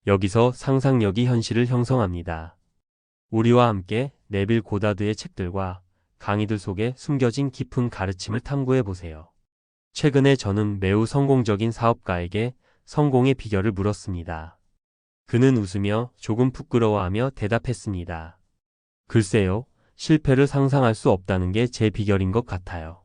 여기서 상상력이 현실을 형성합니다. 우리와 함께 네빌 고다드의 책들과 강의들 속에 숨겨진 깊은 가르침을 탐구해 보세요. 최근에 저는 매우 성공적인 사업가에게 성공의 비결을 물었습니다. 그는 웃으며 조금 부끄러워하며 대답했습니다. 글쎄요, 실패를 상상할 수 없다는 게 제 비결인 것 같아요.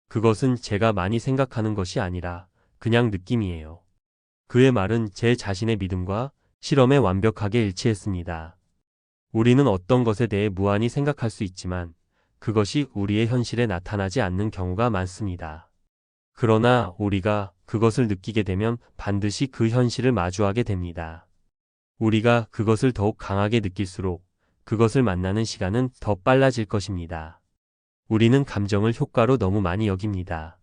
그것은 제가 많이 생각하는 것이 아니라 그냥 느낌이에요. 그의 말은 제 자신의 믿음과 실험에 완벽하게 일치했습니다. 우리는 어떤 것에 대해 무한히 생각할 수 있지만 그것이 우리의 현실에 나타나지 않는 경우가 많습니다. 그러나 우리가 그것을 느끼게 되면 반드시 그 현실을 마주하게 됩니다. 우리가 그것을 더욱 강하게 느낄수록 그것을 만나는 시간은 더 빨라질 것입니다. 우리는 감정을 효과로 너무 많이 여깁니다.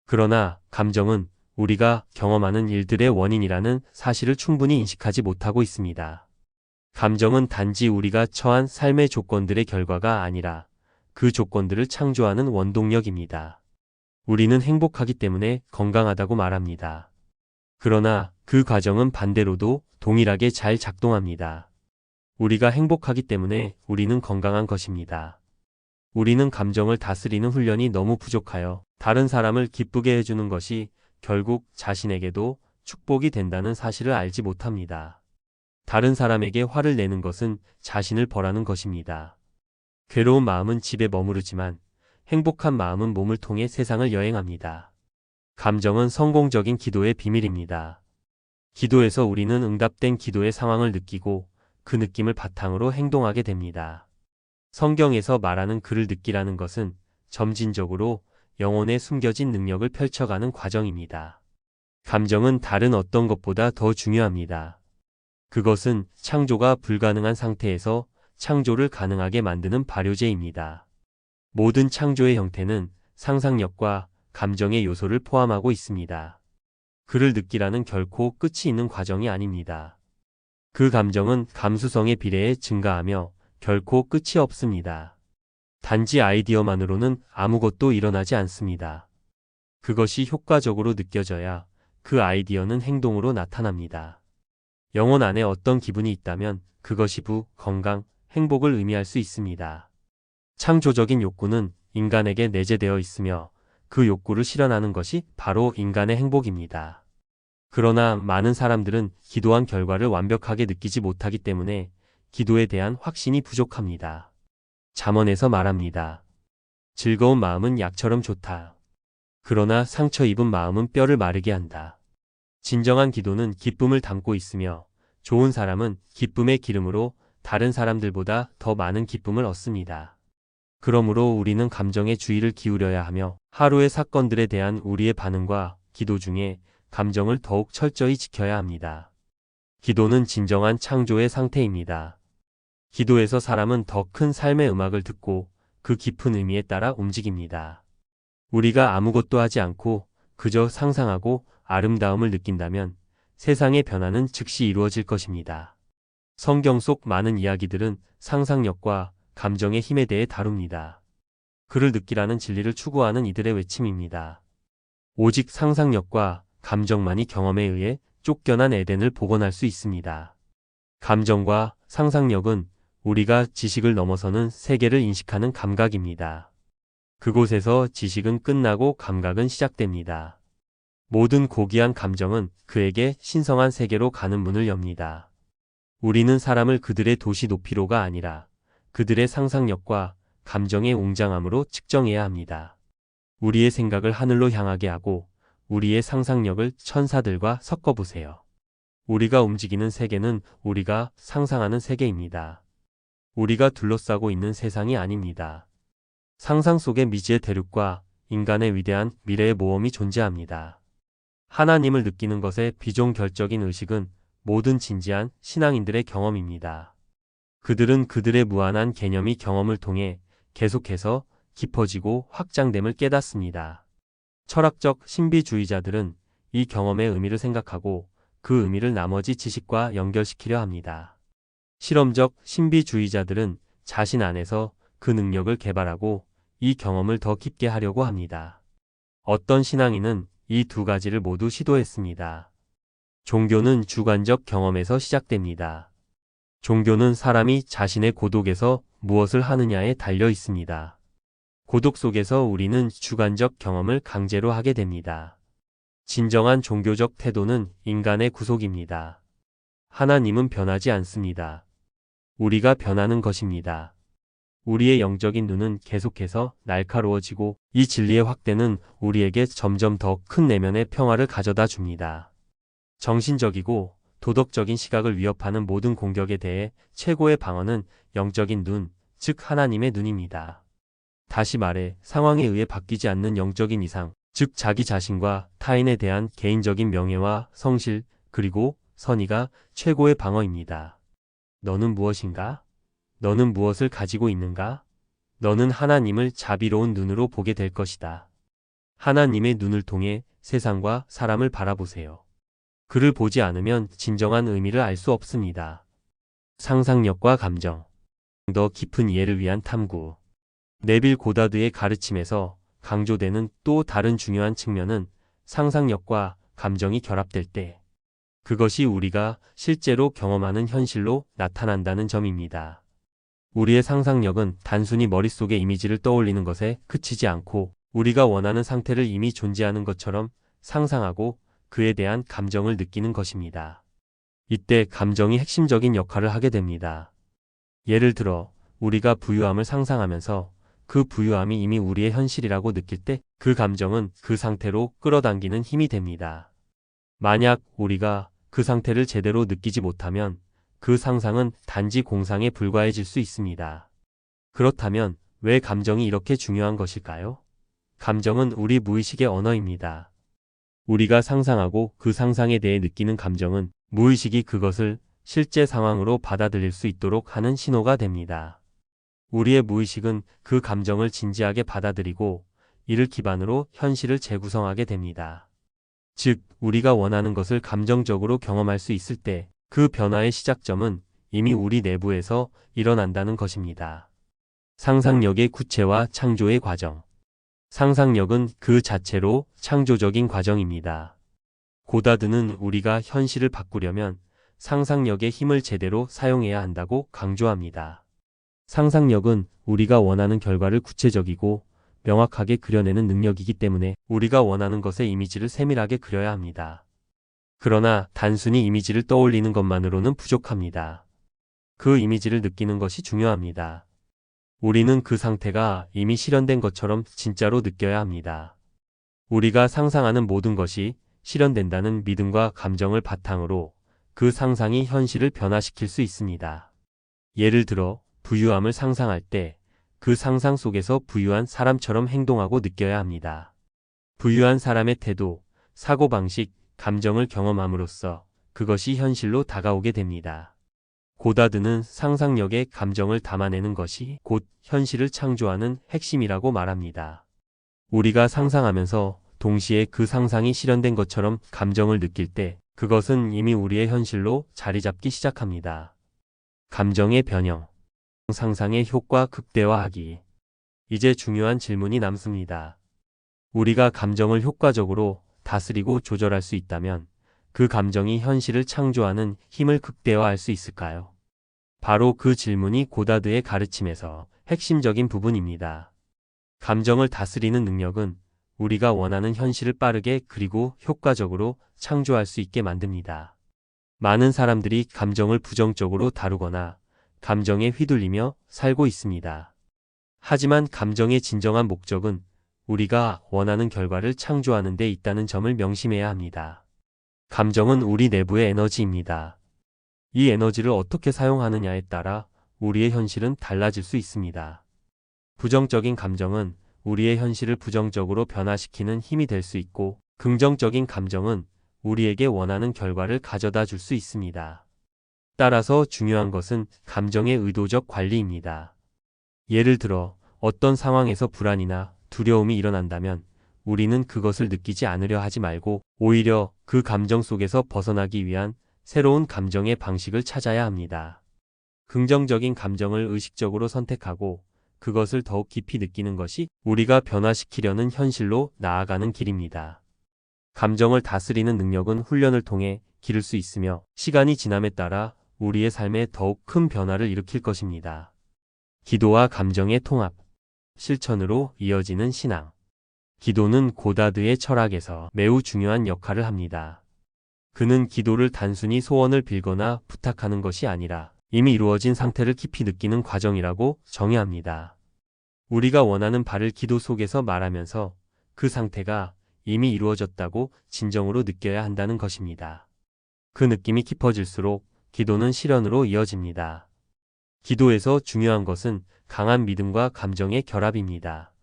그러나 감정은 우리가 경험하는 일들의 원인이라는 사실을 충분히 인식하지 못하고 있습니다. 감정은 단지 우리가 처한 삶의 조건들의 결과가 아니라 그 조건들을 창조하는 원동력입니다. 우리는 행복하기 때문에 건강하다고 말합니다. 그러나 그 과정은 반대로도 동일하게 잘 작동합니다. 우리가 행복하기 때문에 우리는 건강한 것입니다. 우리는 감정을 다스리는 훈련이 너무 부족하여 다른 사람을 기쁘게 해주는 것이 결국 자신에게도 축복이 된다는 사실을 알지 못합니다. 다른 사람에게 화를 내는 것은 자신을 벌하는 것입니다. 괴로운 마음은 집에 머무르지만 행복한 마음은 몸을 통해 세상을 여행합니다. 감정은 성공적인 기도의 비밀입니다. 기도에서 우리는 응답된 기도의 상황을 느끼고 그 느낌을 바탕으로 행동하게 됩니다. 성경에서 말하는 그를 느끼라는 것은 점진적으로 영혼에 숨겨진 능력을 펼쳐가는 과정입니다. 감정은 다른 어떤 것보다 더 중요합니다. 그것은 창조가 불가능한 상태에서 창조를 가능하게 만드는 발효제입니다. 모든 창조의 형태는 상상력과 감정의 요소를 포함하고 있습니다. 그를 느끼라는 결코 끝이 있는 과정이 아닙니다. 그 감정은 감수성에 비례해 증가하며 결코 끝이 없습니다. 단지 아이디어만으로는 아무것도 일어나지 않습니다. 그것이 효과적으로 느껴져야 그 아이디어는 행동으로 나타납니다. 영혼 안에 어떤 기분이 있다면 그것이 건강, 행복을 의미할 수 있습니다. 창조적인 욕구는 인간에게 내재되어 있으며 그 욕구를 실현하는 것이 바로 인간의 행복입니다. 그러나 많은 사람들은 기도한 결과를 완벽하게 느끼지 못하기 때문에 기도에 대한 확신이 부족합니다. 잠언에서 말합니다. 즐거운 마음은 약처럼 좋다. 그러나 상처 입은 마음은 뼈를 마르게 한다. 진정한 기도는 기쁨을 담고 있으며 좋은 사람은 기쁨의 기름으로 다른 사람들보다 더 많은 기쁨을 얻습니다. 그러므로 우리는 감정에 주의를 기울여야 하며 하루의 사건들에 대한 우리의 반응과 기도 중에 감정을 더욱 철저히 지켜야 합니다. 기도는 진정한 창조의 상태입니다. 기도에서 사람은 더 큰 삶의 음악을 듣고 그 깊은 의미에 따라 움직입니다. 우리가 아무것도 하지 않고 그저 상상하고 아름다움을 느낀다면 세상의 변화는 즉시 이루어질 것입니다. 성경 속 많은 이야기들은 상상력과 감정의 힘에 대해 다룹니다. 그를 느끼라는 진리를 추구하는 이들의 외침입니다. 오직 상상력과 감정만이 경험에 의해 쫓겨난 에덴을 복원할 수 있습니다. 감정과 상상력은 우리가 지식을 넘어서는 세계를 인식하는 감각입니다. 그곳에서 지식은 끝나고 감각은 시작됩니다. 모든 고귀한 감정은 그에게 신성한 세계로 가는 문을 엽니다. 우리는 사람을 그들의 도시 높이로가 아니라 그들의 상상력과 감정의 웅장함으로 측정해야 합니다. 우리의 생각을 하늘로 향하게 하고 우리의 상상력을 천사들과 섞어보세요. 우리가 움직이는 세계는 우리가 상상하는 세계입니다. 우리가 둘러싸고 있는 세상이 아닙니다. 상상 속의 미지의 대륙과 인간의 위대한 미래의 모험이 존재합니다. 하나님을 느끼는 것의 비종결적인 의식은 모든 진지한 신앙인들의 경험입니다. 그들은 그들의 무한한 개념이 경험을 통해 계속해서 깊어지고 확장됨을 깨닫습니다. 철학적 신비주의자들은 이 경험의 의미를 생각하고 그 의미를 나머지 지식과 연결시키려 합니다. 실험적 신비주의자들은 자신 안에서 그 능력을 개발하고 이 경험을 더 깊게 하려고 합니다. 어떤 신앙인은 이 두 가지를 모두 시도했습니다. 종교는 주관적 경험에서 시작됩니다. 종교는 사람이 자신의 고독에서 무엇을 하느냐에 달려 있습니다. 고독 속에서 우리는 주관적 경험을 강제로 하게 됩니다. 진정한 종교적 태도는 인간의 구속입니다. 하나님은 변하지 않습니다. 우리가 변하는 것입니다. 우리의 영적인 눈은 계속해서 날카로워지고 이 진리의 확대는 우리에게 점점 더 큰 내면의 평화를 가져다 줍니다. 정신적이고 도덕적인 시각을 위협하는 모든 공격에 대해 최고의 방어는 영적인 눈, 즉 하나님의 눈입니다. 다시 말해 상황에 의해 바뀌지 않는 영적인 이상, 즉 자기 자신과 타인에 대한 개인적인 명예와 성실, 그리고 선의가 최고의 방어입니다. 너는 무엇인가? 너는 무엇을 가지고 있는가? 너는 하나님을 자비로운 눈으로 보게 될 것이다. 하나님의 눈을 통해 세상과 사람을 바라보세요. 그를 보지 않으면 진정한 의미를 알 수 없습니다. 상상력과 감정. 더 깊은 이해를 위한 탐구. 네빌 고다드의 가르침에서 강조되는 또 다른 중요한 측면은 상상력과 감정이 결합될 때 그것이 우리가 실제로 경험하는 현실로 나타난다는 점입니다. 우리의 상상력은 단순히 머릿속의 이미지를 떠올리는 것에 그치지 않고 우리가 원하는 상태를 이미 존재하는 것처럼 상상하고 그에 대한 감정을 느끼는 것입니다. 이때 감정이 핵심적인 역할을 하게 됩니다. 예를 들어 우리가 부유함을 상상하면서 그 부유함이 이미 우리의 현실이라고 느낄 때 그 감정은 그 상태로 끌어당기는 힘이 됩니다. 만약 우리가 그 상태를 제대로 느끼지 못하면 그 상상은 단지 공상에 불과해질 수 있습니다. 그렇다면 왜 감정이 이렇게 중요한 것일까요? 감정은 우리 무의식의 언어입니다. 우리가 상상하고 그 상상에 대해 느끼는 감정은 무의식이 그것을 실제 상황으로 받아들일 수 있도록 하는 신호가 됩니다. 우리의 무의식은 그 감정을 진지하게 받아들이고 이를 기반으로 현실을 재구성하게 됩니다. 즉, 우리가 원하는 것을 감정적으로 경험할 수 있을 때 그 변화의 시작점은 이미 우리 내부에서 일어난다는 것입니다. 상상력의 구체화 창조의 과정. 상상력은 그 자체로 창조적인 과정입니다. 고다드는 우리가 현실을 바꾸려면 상상력의 힘을 제대로 사용해야 한다고 강조합니다. 상상력은 우리가 원하는 결과를 구체적이고 명확하게 그려내는 능력이기 때문에 우리가 원하는 것의 이미지를 세밀하게 그려야 합니다. 그러나 단순히 이미지를 떠올리는 것만으로는 부족합니다. 그 이미지를 느끼는 것이 중요합니다. 우리는 그 상태가 이미 실현된 것처럼 진짜로 느껴야 합니다. 우리가 상상하는 모든 것이 실현된다는 믿음과 감정을 바탕으로 그 상상이 현실을 변화시킬 수 있습니다. 예를 들어 부유함을 상상할 때 그 상상 속에서 부유한 사람처럼 행동하고 느껴야 합니다. 부유한 사람의 태도, 사고방식, 감정을 경험함으로써 그것이 현실로 다가오게 됩니다. 고다드는 상상력의 감정을 담아내는 것이 곧 현실을 창조하는 핵심이라고 말합니다. 우리가 상상하면서 동시에 그 상상이 실현된 것처럼 감정을 느낄 때 그것은 이미 우리의 현실로 자리 잡기 시작합니다. 감정의 변형. 상상의 효과 극대화하기. 이제 중요한 질문이 남습니다. 우리가 감정을 효과적으로 다스리고 조절할 수 있다면 그 감정이 현실을 창조하는 힘을 극대화할 수 있을까요? 바로 그 질문이 고다드의 가르침에서 핵심적인 부분입니다. 감정을 다스리는 능력은 우리가 원하는 현실을 빠르게 그리고 효과적으로 창조할 수 있게 만듭니다. 많은 사람들이 감정을 부정적으로 다루거나 감정에 휘둘리며 살고 있습니다. 하지만 감정의 진정한 목적은 우리가 원하는 결과를 창조하는 데 있다는 점을 명심해야 합니다. 감정은 우리 내부의 에너지입니다. 이 에너지를 어떻게 사용하느냐에 따라 우리의 현실은 달라질 수 있습니다. 부정적인 감정은 우리의 현실을 부정적으로 변화시키는 힘이 될 수 있고, 긍정적인 감정은 우리에게 원하는 결과를 가져다 줄 수 있습니다. 따라서 중요한 것은 감정의 의도적 관리입니다. 예를 들어 어떤 상황에서 불안이나 두려움이 일어난다면 우리는 그것을 느끼지 않으려 하지 말고 오히려 그 감정 속에서 벗어나기 위한 새로운 감정의 방식을 찾아야 합니다. 긍정적인 감정을 의식적으로 선택하고 그것을 더욱 깊이 느끼는 것이 우리가 변화시키려는 현실로 나아가는 길입니다. 감정을 다스리는 능력은 훈련을 통해 기를 수 있으며 시간이 지남에 따라 우리의 삶에 더욱 큰 변화를 일으킬 것입니다. 기도와 감정의 통합, 실천으로 이어지는 신앙. 기도는 고다드의 철학에서 매우 중요한 역할을 합니다. 그는 기도를 단순히 소원을 빌거나 부탁하는 것이 아니라 이미 이루어진 상태를 깊이 느끼는 과정이라고 정의합니다. 우리가 원하는 바를 기도 속에서 말하면서 그 상태가 이미 이루어졌다고 진정으로 느껴야 한다는 것입니다. 그 느낌이 깊어질수록 기도는 실현으로 이어집니다. 기도에서 중요한 것은 강한 믿음과 감정의 결합입니다.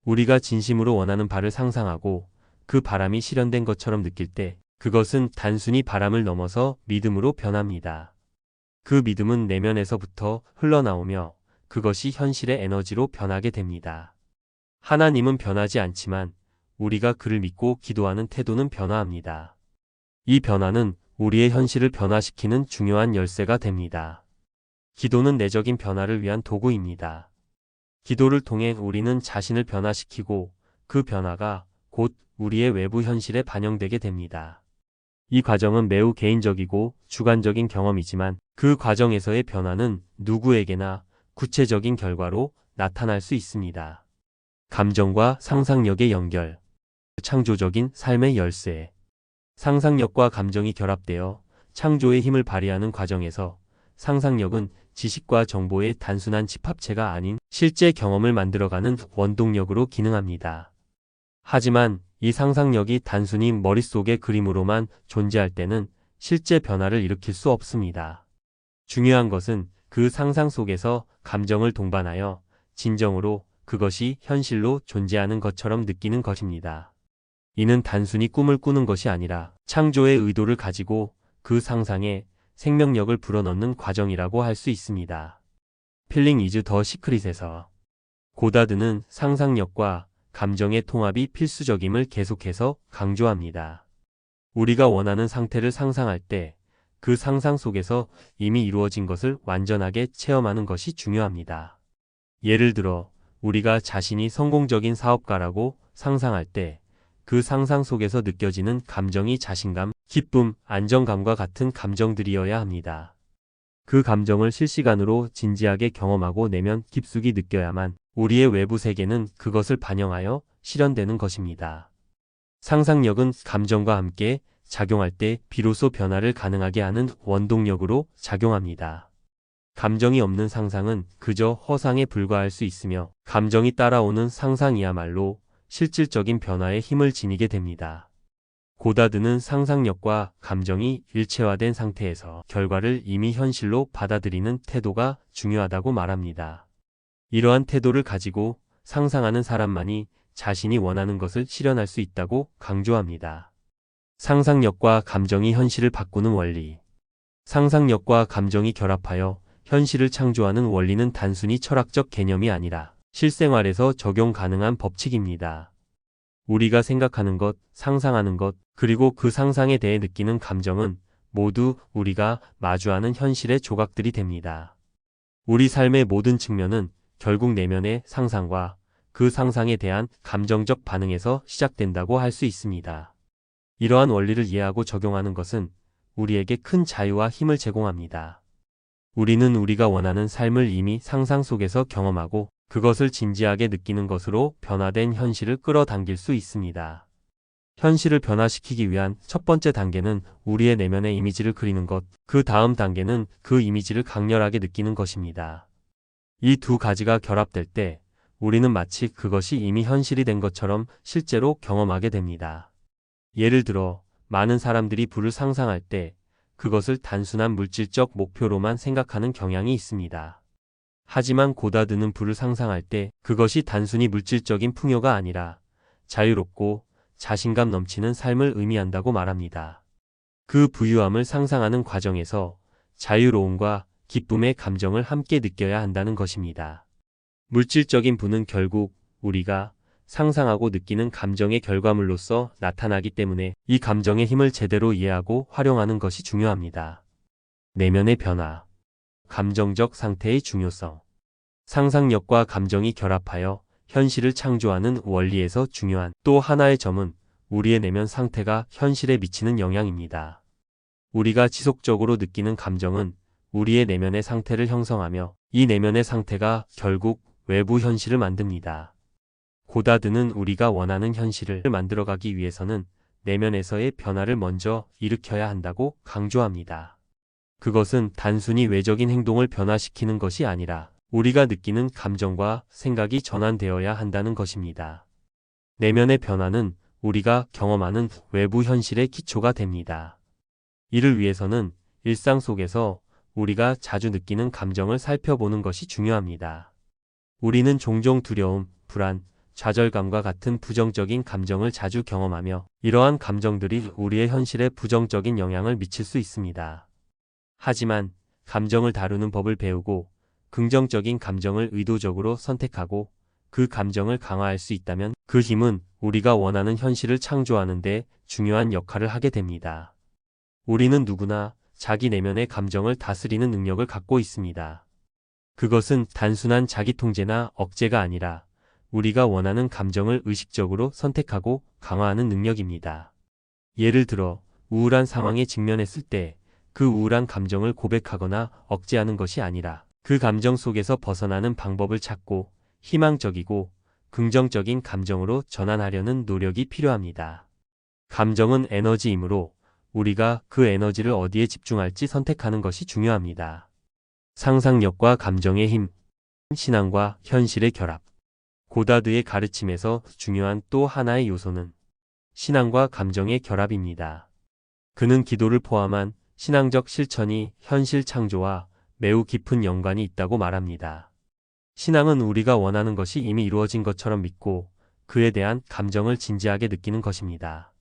우리가 진심으로 원하는 바를 상상하고 그 바람이 실현된 것처럼 느낄 때 그것은 단순히 바람을 넘어서 믿음으로 변합니다. 그 믿음은 내면에서부터 흘러나오며 그것이 현실의 에너지로 변하게 됩니다. 하나님은 변하지 않지만 우리가 그를 믿고 기도하는 태도는 변화합니다. 이 변화는 우리의 현실을 변화시키는 중요한 열쇠가 됩니다. 기도는 내적인 변화를 위한 도구입니다. 기도를 통해 우리는 자신을 변화시키고 그 변화가 곧 우리의 외부 현실에 반영되게 됩니다. 이 과정은 매우 개인적이고 주관적인 경험이지만 그 과정에서의 변화는 누구에게나 구체적인 결과로 나타날 수 있습니다. 감정과 상상력의 연결. 창조적인 삶의 열쇠. 상상력과 감정이 결합되어 창조의 힘을 발휘하는 과정에서 상상력은 지식과 정보의 단순한 집합체가 아닌 실제 경험을 만들어가는 원동력으로 기능합니다. 하지만 이 상상력이 단순히 머릿속의 그림으로만 존재할 때는 실제 변화를 일으킬 수 없습니다. 중요한 것은 그 상상 속에서 감정을 동반하여 진정으로 그것이 현실로 존재하는 것처럼 느끼는 것입니다. 이는 단순히 꿈을 꾸는 것이 아니라 창조의 의도를 가지고 그 상상에 생명력을 불어넣는 과정이라고 할 수 있습니다. 필링 이즈 더 시크릿에서 고다드는 상상력과 감정의 통합이 필수적임을 계속해서 강조합니다. 우리가 원하는 상태를 상상할 때 그 상상 속에서 이미 이루어진 것을 완전하게 체험하는 것이 중요합니다. 예를 들어 우리가 자신이 성공적인 사업가라고 상상할 때 그 상상 속에서 느껴지는 감정이 자신감, 기쁨, 안정감과 같은 감정들이어야 합니다. 그 감정을 실시간으로 진지하게 경험하고 내면 깊숙이 느껴야만 우리의 외부 세계는 그것을 반영하여 실현되는 것입니다. 상상력은 감정과 함께 작용할 때 비로소 변화를 가능하게 하는 원동력으로 작용합니다. 감정이 없는 상상은 그저 허상에 불과할 수 있으며 감정이 따라오는 상상이야말로 실질적인 변화에 힘을 지니게 됩니다. 고다드는 상상력과 감정이 일체화된 상태에서 결과를 이미 현실로 받아들이는 태도가 중요하다고 말합니다. 이러한 태도를 가지고 상상하는 사람만이 자신이 원하는 것을 실현할 수 있다고 강조합니다. 상상력과 감정이 현실을 바꾸는 원리. 상상력과 감정이 결합하여 현실을 창조하는 원리는 단순히 철학적 개념이 아니라 실생활에서 적용 가능한 법칙입니다. 우리가 생각하는 것, 상상하는 것, 그리고 그 상상에 대해 느끼는 감정은 모두 우리가 마주하는 현실의 조각들이 됩니다. 우리 삶의 모든 측면은 결국 내면의 상상과 그 상상에 대한 감정적 반응에서 시작된다고 할 수 있습니다. 이러한 원리를 이해하고 적용하는 것은 우리에게 큰 자유와 힘을 제공합니다. 우리는 우리가 원하는 삶을 이미 상상 속에서 경험하고 그것을 진지하게 느끼는 것으로 변화된 현실을 끌어당길 수 있습니다. 현실을 변화시키기 위한 첫 번째 단계는 우리의 내면의 이미지를 그리는 것, 그 다음 단계는 그 이미지를 강렬하게 느끼는 것입니다. 이 두 가지가 결합될 때 우리는 마치 그것이 이미 현실이 된 것처럼 실제로 경험하게 됩니다. 예를 들어 많은 사람들이 부를 상상할 때 그것을 단순한 물질적 목표로만 생각하는 경향이 있습니다. 하지만 고다드는 부를 상상할 때 그것이 단순히 물질적인 풍요가 아니라 자유롭고 자신감 넘치는 삶을 의미한다고 말합니다. 그 부유함을 상상하는 과정에서 자유로움과 기쁨의 감정을 함께 느껴야 한다는 것입니다. 물질적인 부는 결국 우리가 상상하고 느끼는 감정의 결과물로서 나타나기 때문에 이 감정의 힘을 제대로 이해하고 활용하는 것이 중요합니다. 내면의 변화. 감정적 상태의 중요성. 상상력과 감정이 결합하여 현실을 창조하는 원리에서 중요한 또 하나의 점은 우리의 내면 상태가 현실에 미치는 영향입니다. 우리가 지속적으로 느끼는 감정은 우리의 내면의 상태를 형성하며 이 내면의 상태가 결국 외부 현실을 만듭니다. 고다드는 우리가 원하는 현실을 만들어가기 위해서는 내면에서의 변화를 먼저 일으켜야 한다고 강조합니다. 그것은 단순히 외적인 행동을 변화시키는 것이 아니라 우리가 느끼는 감정과 생각이 전환되어야 한다는 것입니다. 내면의 변화는 우리가 경험하는 외부 현실의 기초가 됩니다. 이를 위해서는 일상 속에서 우리가 자주 느끼는 감정을 살펴보는 것이 중요합니다. 우리는 종종 두려움, 불안, 좌절감과 같은 부정적인 감정을 자주 경험하며 이러한 감정들이 우리의 현실에 부정적인 영향을 미칠 수 있습니다. 하지만 감정을 다루는 법을 배우고 긍정적인 감정을 의도적으로 선택하고 그 감정을 강화할 수 있다면 그 힘은 우리가 원하는 현실을 창조하는 데 중요한 역할을 하게 됩니다. 우리는 누구나 자기 내면의 감정을 다스리는 능력을 갖고 있습니다. 그것은 단순한 자기 통제나 억제가 아니라 우리가 원하는 감정을 의식적으로 선택하고 강화하는 능력입니다. 예를 들어 우울한 상황에 직면했을 때 그 우울한 감정을 고백하거나 억제하는 것이 아니라 그 감정 속에서 벗어나는 방법을 찾고 희망적이고 긍정적인 감정으로 전환하려는 노력이 필요합니다. 감정은 에너지이므로 우리가 그 에너지를 어디에 집중할지 선택하는 것이 중요합니다. 상상력과 감정의 힘, 신앙과 현실의 결합. 고다드의 가르침에서 중요한 또 하나의 요소는 신앙과 감정의 결합입니다. 그는 기도를 포함한 신앙적 실천이 현실 창조와 매우 깊은 연관이 있다고 말합니다. 신앙은 우리가 원하는 것이 이미 이루어진 것처럼 믿고 그에 대한 감정을 진지하게 느끼는 것입니다.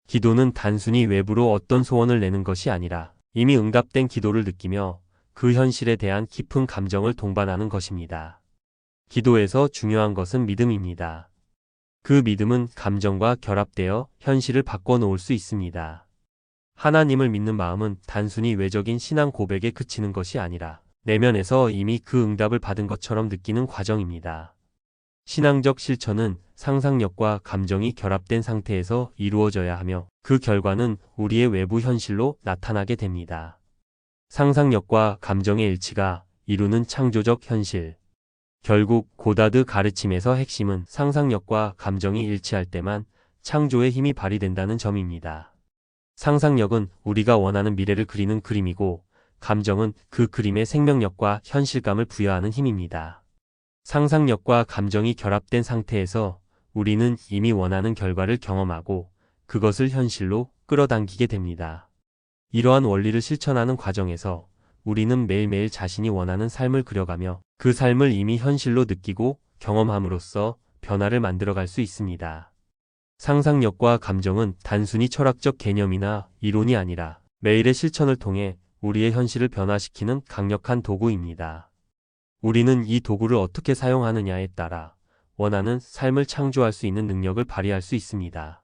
기도는 단순히 외부로 어떤 소원을 내는 것이 아니라 이미 응답된 기도를 느끼며 그 현실에 대한 깊은 감정을 동반하는 것입니다. 기도에서 중요한 것은 믿음입니다. 그 믿음은 감정과 결합되어 현실을 바꿔놓을 수 있습니다. 하나님을 믿는 마음은 단순히 외적인 신앙 고백에 그치는 것이 아니라 내면에서 이미 그 응답을 받은 것처럼 느끼는 과정입니다. 신앙적 실천은 상상력과 감정이 결합된 상태에서 이루어져야 하며 그 결과는 우리의 외부 현실로 나타나게 됩니다. 상상력과 감정의 일치가 이루는 창조적 현실. 결국 고다드 가르침에서 핵심은 상상력과 감정이 일치할 때만 창조의 힘이 발휘된다는 점입니다. 상상력은 우리가 원하는 미래를 그리는 그림이고 감정은 그 그림의 생명력과 현실감을 부여하는 힘입니다. 상상력과 감정이 결합된 상태에서 우리는 이미 원하는 결과를 경험하고 그것을 현실로 끌어당기게 됩니다. 이러한 원리를 실천하는 과정에서 우리는 매일매일 자신이 원하는 삶을 그려가며 그 삶을 이미 현실로 느끼고 경험함으로써 변화를 만들어갈 수 있습니다. 상상력과 감정은 단순히 철학적 개념이나 이론이 아니라 매일의 실천을 통해 우리의 현실을 변화시키는 강력한 도구입니다. 우리는 이 도구를 어떻게 사용하느냐에 따라 원하는 삶을 창조할 수 있는 능력을 발휘할 수 있습니다.